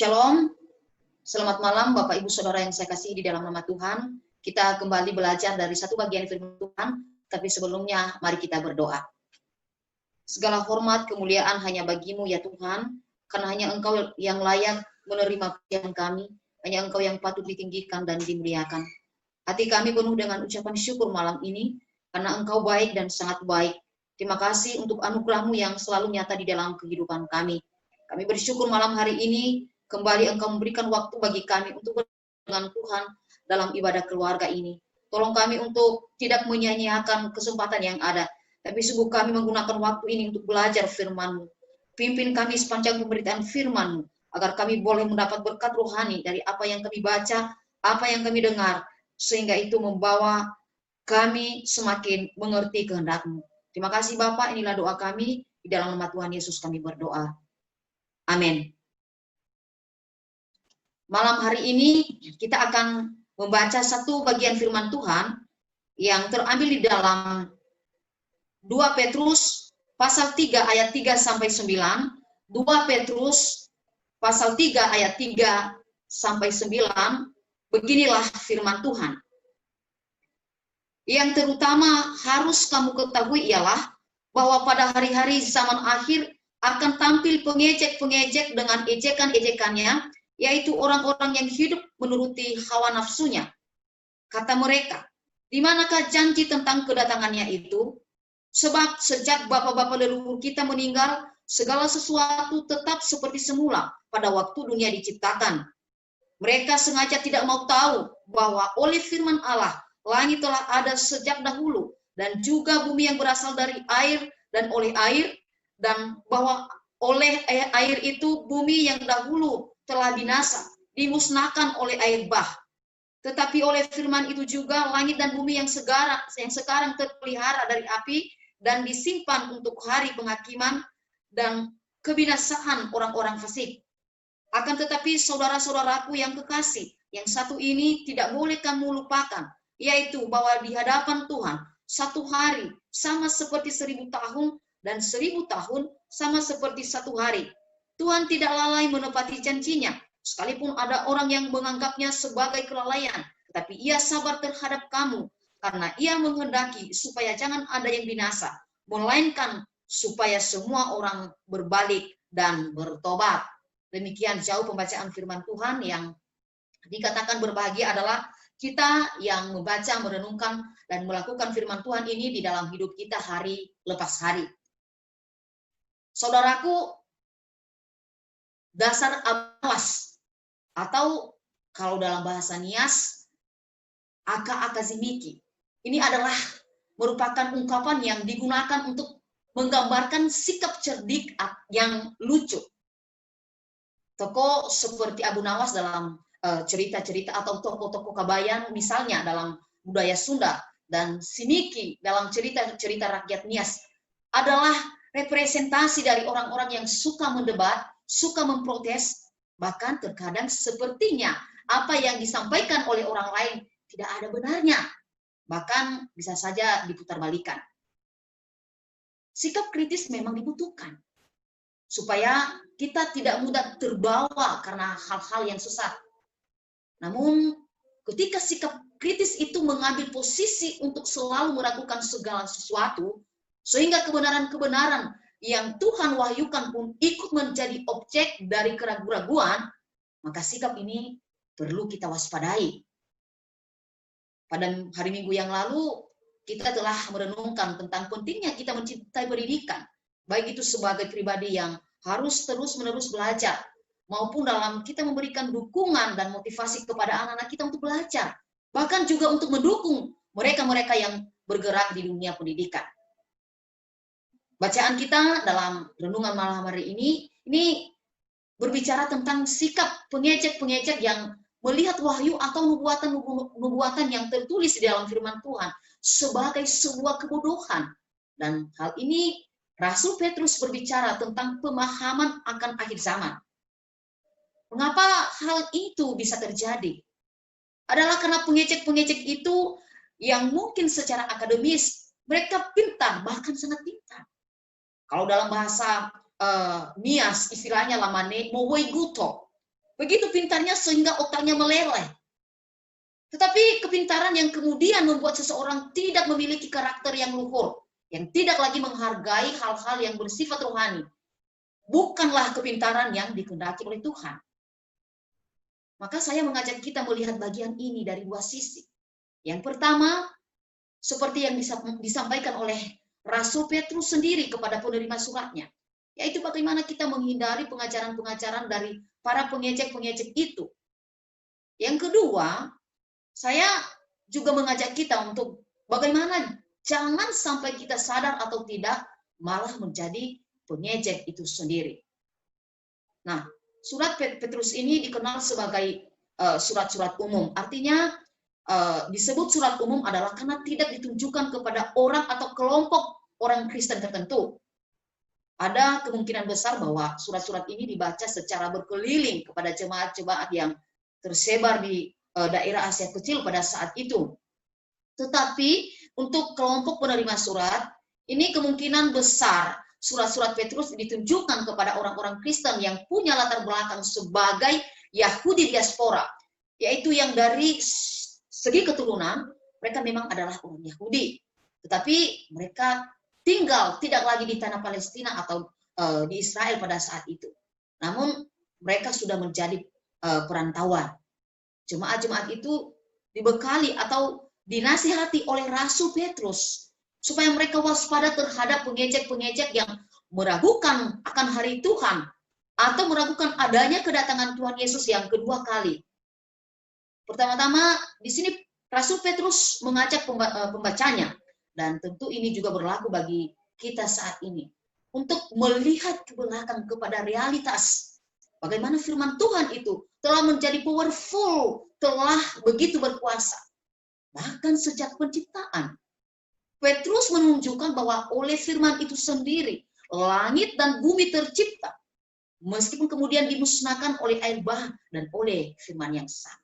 Shalom, selamat malam Bapak Ibu Saudara yang saya kasihi di dalam nama Tuhan. Kita kembali belajar dari satu bagian firman Tuhan, tapi sebelumnya mari kita berdoa. Segala hormat kemuliaan hanya bagimu ya Tuhan, karena hanya Engkau yang layak menerima pujian kami, hanya Engkau yang patut ditinggikan dan dimuliakan. Hati kami penuh dengan ucapan syukur malam ini, karena Engkau baik dan sangat baik. Terima kasih untuk anugerah-Mu yang selalu nyata di dalam kehidupan kami. Kami bersyukur malam hari ini, kembali Engkau memberikan waktu bagi kami untuk bertemu dengan Tuhan dalam ibadah keluarga ini. Tolong kami untuk tidak menyia-nyiakan kesempatan yang ada, tapi sungguh kami menggunakan waktu ini untuk belajar firman-Mu. Pimpin kami sepanjang pemberitaan firman-Mu, agar kami boleh mendapat berkat rohani dari apa yang kami baca, apa yang kami dengar, sehingga itu membawa kami semakin mengerti kehendak-Mu. Terima kasih Bapak, inilah doa kami, di dalam nama Tuhan Yesus kami berdoa. Amin. Malam hari ini kita akan membaca satu bagian firman Tuhan yang terambil di dalam 2 Petrus pasal 3 ayat 3 sampai 9, 2 Petrus pasal 3 ayat 3 sampai 9, beginilah firman Tuhan. Yang terutama harus kamu ketahui ialah bahwa pada hari-hari zaman akhir akan tampil pengejek-pengejek dengan ejekan-ejekannya, yaitu orang-orang yang hidup menuruti hawa nafsunya. Kata mereka, di manakah janji tentang kedatangannya itu? Sebab sejak bapak-bapak leluhur kita meninggal, segala sesuatu tetap seperti semula pada waktu dunia diciptakan. Mereka sengaja tidak mau tahu bahwa oleh firman Allah, langit telah ada sejak dahulu, dan juga bumi yang berasal dari air dan oleh air, dan bahwa oleh air itu bumi yang dahulu telah binasa, dimusnahkan oleh air bah. Tetapi oleh firman itu juga langit dan bumi yang sekarang terpelihara dari api dan disimpan untuk hari penghakiman dan kebinasaan orang-orang fasik. Akan tetapi saudara-saudaraku yang kekasih, yang satu ini tidak boleh kamu lupakan, yaitu bahwa di hadapan Tuhan satu hari sama seperti 1000 tahun dan 1000 tahun sama seperti satu hari. Tuhan tidak lalai menepati janjinya, sekalipun ada orang yang menganggapnya sebagai kelalaian, tetapi Ia sabar terhadap kamu, karena Ia menghendaki supaya jangan ada yang binasa, melainkan supaya semua orang berbalik dan bertobat. Demikian jauh pembacaan firman Tuhan. Yang dikatakan berbahagia adalah kita yang membaca, merenungkan, dan melakukan firman Tuhan ini di dalam hidup kita hari lepas hari. Saudaraku, dasar awas, atau kalau dalam bahasa Nias, aka-akazimiki. Ini adalah merupakan ungkapan yang digunakan untuk menggambarkan sikap cerdik yang lucu. Tokoh seperti Abu Nawas dalam cerita-cerita atau tokoh-tokoh Kabayan misalnya dalam budaya Sunda, dan Simiki dalam cerita-cerita rakyat Nias adalah representasi dari orang-orang yang suka mendebat, suka memprotes, bahkan terkadang sepertinya apa yang disampaikan oleh orang lain tidak ada benarnya, bahkan bisa saja diputarbalikan. Sikap kritis memang dibutuhkan supaya kita tidak mudah terbawa karena hal-hal yang sesat. Namun ketika sikap kritis itu mengambil posisi untuk selalu meragukan segala sesuatu, sehingga kebenaran-kebenaran yang Tuhan wahyukan pun ikut menjadi objek dari keraguan-raguan, maka sikap ini perlu kita waspadai. Pada hari Minggu yang lalu, kita telah merenungkan tentang pentingnya kita mencintai pendidikan, baik itu sebagai pribadi yang harus terus-menerus belajar, maupun dalam kita memberikan dukungan dan motivasi kepada anak-anak kita untuk belajar, bahkan juga untuk mendukung mereka-mereka yang bergerak di dunia pendidikan. Bacaan kita dalam renungan malam hari ini berbicara tentang sikap pengejek-pengejek yang melihat wahyu atau nubuatan yang tertulis di dalam firman Tuhan sebagai sebuah kebodohan. Dan hal ini Rasul Petrus berbicara tentang pemahaman akan akhir zaman. Mengapa hal itu bisa terjadi? Adalah karena pengejek-pengejek itu yang mungkin secara akademis mereka pintar, bahkan sangat pintar. Kalau dalam bahasa Nias istilahnya lamane mowoi guto, Begitu pintarnya sehingga otaknya meleleh. Tetapi kepintaran yang kemudian membuat seseorang tidak memiliki karakter yang luhur, yang tidak lagi menghargai hal-hal yang bersifat rohani, bukanlah kepintaran yang dikehendaki oleh Tuhan. Maka saya mengajak kita melihat bagian ini dari dua sisi. Yang pertama, seperti yang disampaikan oleh Rasul Petrus sendiri kepada penerima suratnya, yaitu bagaimana kita menghindari pengajaran-pengajaran dari para pengejek-pengejek itu. Yang kedua, saya juga mengajak kita untuk bagaimana jangan sampai kita sadar atau tidak malah menjadi pengejek itu sendiri. Nah, surat Petrus ini dikenal sebagai surat-surat umum. Artinya disebut surat umum adalah karena tidak ditunjukkan kepada orang atau kelompok orang Kristen tertentu. Ada kemungkinan besar bahwa surat-surat ini dibaca secara berkeliling kepada jemaat-jemaat yang tersebar di daerah Asia Kecil pada saat itu. Tetapi untuk kelompok penerima surat, ini kemungkinan besar surat-surat Petrus ditunjukkan kepada orang-orang Kristen yang punya latar belakang sebagai Yahudi diaspora, yaitu yang dari segi keturunan mereka memang adalah orang Yahudi, tetapi mereka tinggal tidak lagi di tanah Palestina atau di Israel pada saat itu. Namun mereka sudah menjadi perantauan. Jemaat-jemaat itu dibekali atau dinasihati oleh Rasul Petrus supaya mereka waspada terhadap pengejek-pengejek yang meragukan akan hari Tuhan atau meragukan adanya kedatangan Tuhan Yesus yang kedua kali. Pertama-tama di sini Rasul Petrus mengajak pembacanya, dan tentu ini juga berlaku bagi kita saat ini, untuk melihat ke belakang kepada realitas bagaimana firman Tuhan itu telah menjadi powerful, telah begitu berkuasa. Bahkan sejak penciptaan, Petrus menunjukkan bahwa oleh firman itu sendiri, langit dan bumi tercipta, meskipun kemudian dimusnahkan oleh air bah dan oleh firman yang sama.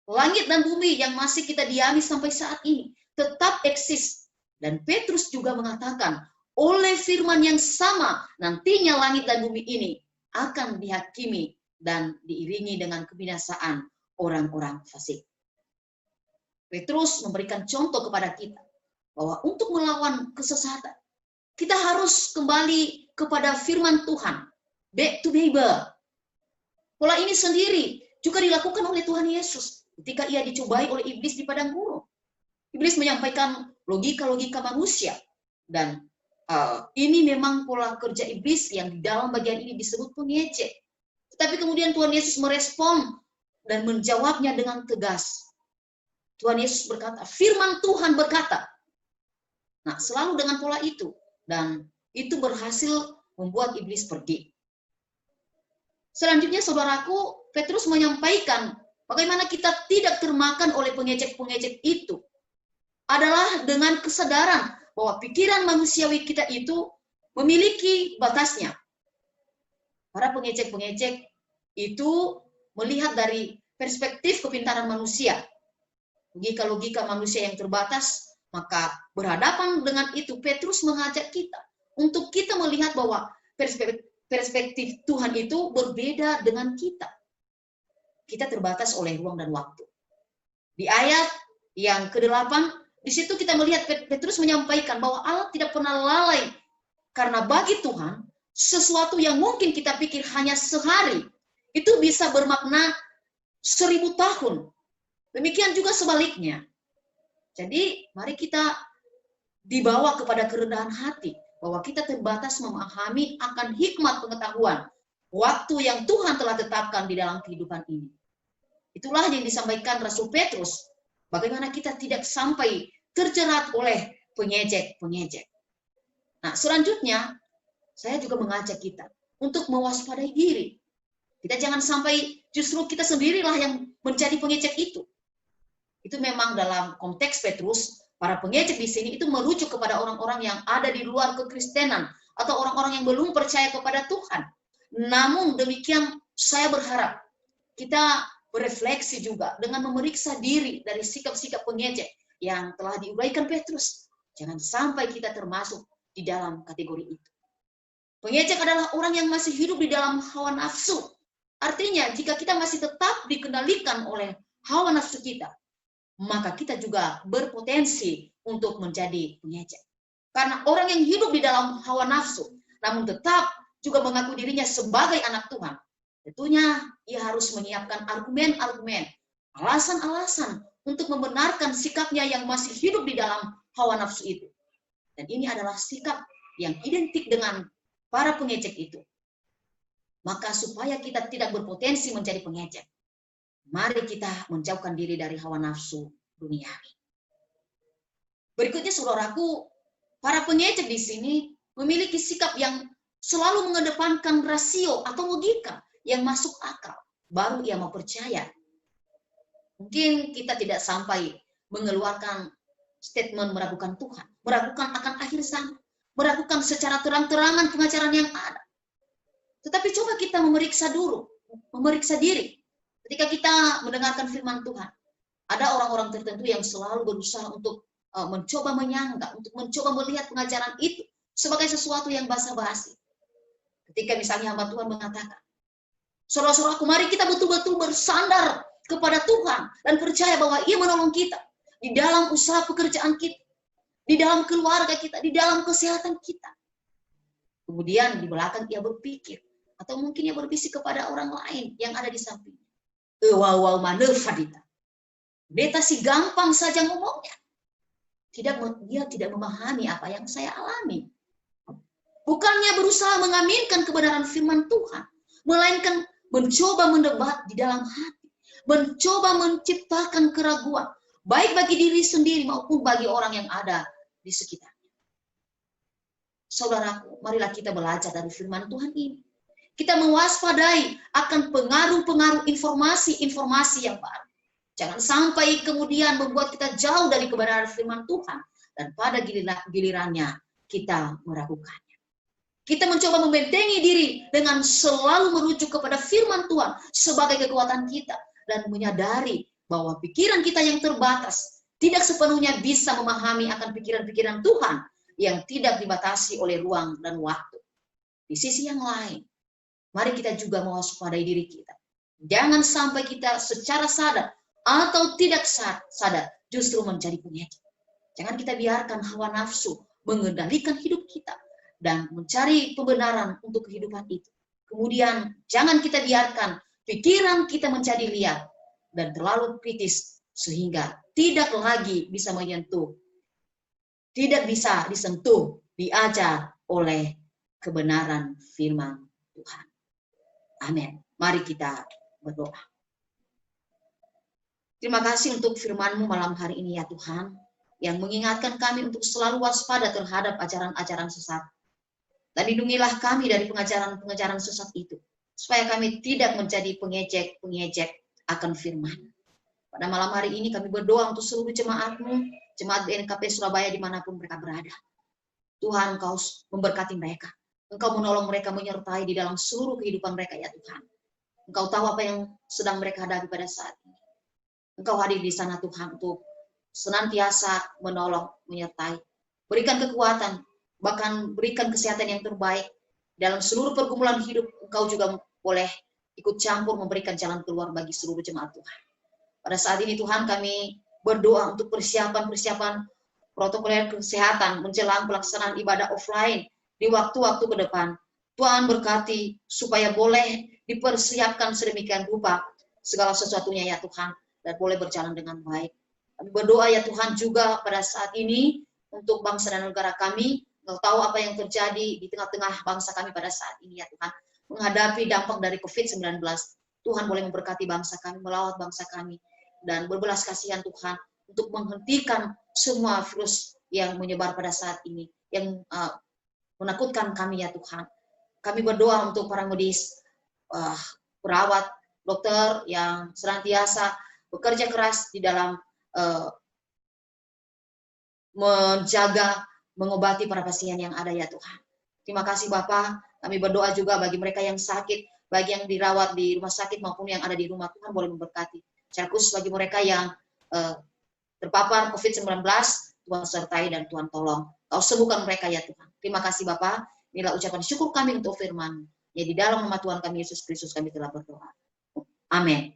Langit dan bumi yang masih kita diami sampai saat ini tetap eksis. Dan Petrus juga mengatakan, oleh firman yang sama, nantinya langit dan bumi ini akan dihakimi dan diiringi dengan kebinasaan orang-orang fasik. Petrus memberikan contoh kepada kita bahwa untuk melawan kesesatan, kita harus kembali kepada firman Tuhan. Back to Bible. Pola ini sendiri juga dilakukan oleh Tuhan Yesus ketika ia dicobai oleh iblis di padang gurun. Iblis menyampaikan logika-logika manusia, dan ini memang pola kerja iblis yang di dalam bagian ini disebut pengejek. Tetapi kemudian Tuhan Yesus merespon dan menjawabnya dengan tegas. Tuhan Yesus berkata, firman Tuhan berkata. Nah, selalu dengan pola itu, dan itu berhasil membuat iblis pergi. Selanjutnya, saudaraku, Petrus menyampaikan bagaimana kita tidak termakan oleh pengejek-pengejek itu adalah dengan kesadaran bahwa pikiran manusiawi kita itu memiliki batasnya. Para pengejek-pengejek itu melihat dari perspektif kepintaran manusia, logika-logika manusia yang terbatas, maka berhadapan dengan itu Petrus mengajak kita untuk kita melihat bahwa perspektif Tuhan itu berbeda dengan kita. Kita terbatas oleh ruang dan waktu. Di ayat yang ke-8, di situ kita melihat Petrus menyampaikan bahwa Allah tidak pernah lalai, karena bagi Tuhan sesuatu yang mungkin kita pikir hanya sehari itu bisa bermakna 1000 tahun. Demikian juga sebaliknya. Jadi mari kita dibawa kepada kerendahan hati bahwa kita terbatas memahami akan hikmat pengetahuan waktu yang Tuhan telah tetapkan di dalam kehidupan ini. Itulah yang disampaikan Rasul Petrus, bagaimana kita tidak sampai terjerat oleh pengejek-pengejek. Nah, selanjutnya saya juga mengajak kita untuk mewaspadai diri. Kita jangan sampai justru kita sendirilah yang menjadi pengejek itu. Itu memang dalam konteks Petrus, para pengejek di sini itu merujuk kepada orang-orang yang ada di luar kekristenan atau orang-orang yang belum percaya kepada Tuhan. Namun demikian saya berharap kita berefleksi juga dengan memeriksa diri dari sikap-sikap pengejek yang telah diuraikan Petrus. Jangan sampai kita termasuk di dalam kategori itu. Pengejek adalah orang yang masih hidup di dalam hawa nafsu Artinya jika kita masih tetap dikendalikan oleh hawa nafsu kita, maka kita juga berpotensi untuk menjadi pengejek. Karena orang yang hidup di dalam hawa nafsu, namun tetap juga mengaku dirinya sebagai anak Tuhan, tentunya ia harus menyiapkan argumen-argumen, alasan-alasan untuk membenarkan sikapnya yang masih hidup di dalam hawa nafsu itu. Dan ini adalah sikap yang identik dengan para pengejek itu. Maka supaya kita tidak berpotensi menjadi pengejek, mari kita menjauhkan diri dari hawa nafsu duniawi. Berikutnya saudaraku, para pengejek di sini memiliki sikap yang selalu mengedepankan rasio atau logika yang masuk akal, baru ia mau percaya. Mungkin kita tidak sampai mengeluarkan statement meragukan Tuhan, meragukan akan akhir zaman, meragukan secara terang-terangan pengajaran yang ada. Tetapi coba kita memeriksa diri. Ketika kita mendengarkan firman Tuhan, ada orang-orang tertentu yang selalu berusaha untuk mencoba menyangka, untuk mencoba melihat pengajaran itu sebagai sesuatu yang basa-basi. Ketika misalnya hamba Tuhan mengatakan, saudara-saudaraku, mari kita betul-betul bersandar kepada Tuhan dan percaya bahwa Ia menolong kita di dalam usaha pekerjaan kita, di dalam keluarga kita, di dalam kesehatan kita. Kemudian di belakang ia berpikir, atau mungkin ia berbisik kepada orang lain yang ada di sampingnya. Wow, manufadita. Beta sih gampang saja ngomongnya. Dia tidak memahami apa yang saya alami. Bukannya berusaha mengaminkan kebenaran firman Tuhan, melainkan mencoba mendebat di dalam hati, mencoba menciptakan keraguan, baik bagi diri sendiri maupun bagi orang yang ada di sekitarnya. Saudaraku, marilah kita belajar dari firman Tuhan ini. Kita mewaspadai akan pengaruh-pengaruh informasi-informasi yang baru. Jangan sampai kemudian membuat kita jauh dari kebenaran firman Tuhan, dan pada gilirannya kita meragukannya. Kita mencoba membentengi diri dengan selalu merujuk kepada firman Tuhan sebagai kekuatan kita, dan menyadari bahwa pikiran kita yang terbatas tidak sepenuhnya bisa memahami akan pikiran-pikiran Tuhan yang tidak dibatasi oleh ruang dan waktu. Di sisi yang lain, mari kita juga mewaspadai diri kita. Jangan sampai kita secara sadar atau tidak sadar justru menjadi pengejek. Jangan kita biarkan hawa nafsu mengendalikan hidup kita dan mencari pembenaran untuk kehidupan itu. Kemudian jangan kita biarkan pikiran kita menjadi liar dan terlalu kritis sehingga tidak lagi bisa menyentuh, tidak bisa disentuh, diajar oleh kebenaran firman Tuhan. Amin. Mari kita berdoa. Terima kasih untuk firman-Mu malam hari ini ya Tuhan, yang mengingatkan kami untuk selalu waspada terhadap ajaran-ajaran sesat. Dan lindungilah kami dari pengajaran-pengajaran sesat itu, supaya kami tidak menjadi pengejek akan firman. Pada malam hari ini kami berdoa untuk seluruh jemaat-Mu, jemaat BNKP Surabaya dimanapun mereka berada. Tuhan, Engkau memberkati mereka. Engkau menolong mereka, menyertai di dalam seluruh kehidupan mereka ya Tuhan. Engkau tahu apa yang sedang mereka hadapi pada saat ini. Engkau hadir di sana Tuhan untuk senantiasa menolong, menyertai. Berikan kekuatan, bahkan berikan kesehatan yang terbaik. Dalam seluruh pergumulan hidup, Engkau juga boleh ikut campur memberikan jalan keluar bagi seluruh jemaat Tuhan. Pada saat ini Tuhan, kami berdoa untuk persiapan-persiapan protokol kesehatan menjelang pelaksanaan ibadah offline di waktu-waktu ke depan. Tuhan berkati supaya boleh dipersiapkan sedemikian rupa segala sesuatunya ya Tuhan, dan boleh berjalan dengan baik. Kami berdoa ya Tuhan juga pada saat ini untuk bangsa dan negara kami. Engkau tahu apa yang terjadi di tengah-tengah bangsa kami pada saat ini ya Tuhan, menghadapi dampak dari COVID-19. Tuhan boleh memberkati bangsa kami, melawat bangsa kami, dan berbelas kasihan Tuhan untuk menghentikan semua virus yang menyebar pada saat ini, yang menakutkan kami ya Tuhan. Kami berdoa untuk para medis, perawat, dokter yang senantiasa bekerja keras di dalam menjaga, mengobati para pasien yang ada ya Tuhan. Terima kasih Bapa. Kami berdoa juga bagi mereka yang sakit, bagi yang dirawat di rumah sakit maupun yang ada di rumah, Tuhan boleh memberkati. Secara khusus bagi mereka yang terpapar COVID-19, Tuhan sertai dan Tuhan tolong. Kau sembuhkan mereka ya Tuhan. Terima kasih Bapa. Inilah ucapan syukur kami untuk firman. Ya, di dalam nama Tuhan kami Yesus Kristus kami telah berdoa. Amin.